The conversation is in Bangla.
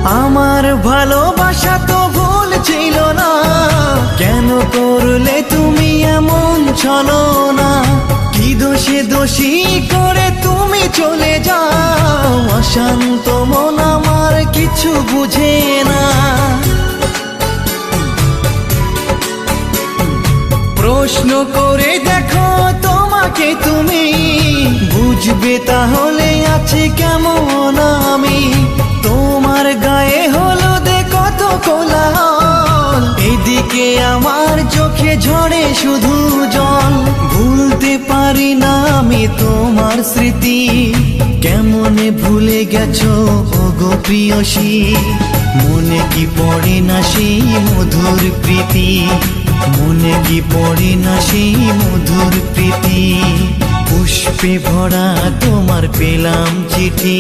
আমার ভালোবাসা তো ভুল ছিল না, কেন করলে তুমি এমন ছলনা? কি দোষে দোষী করে তুমি চলে যাও, অশান্ত মন আমার কিছু বুঝে না। প্রশ্ন করে দেখো তোমাকে তুমি, বুঝবে তাহলে আছে কেমন আমি। তোমার গায়ে হলুদে কত কোলাহল, এদিকে আমার চোখে ঝরে শুধু জল। ভুলতে পারি না আমি তোমার স্মৃতি, কেমনে ভুলে গেছো ওগো প্রিয়সী। মনে কি পড়ে না সেই মধুর প্রীতি, মনে কি পড়ে না সেই মধুর প্রীতি। পুষ্পে ভরা তোমার পেলাম চিঠি।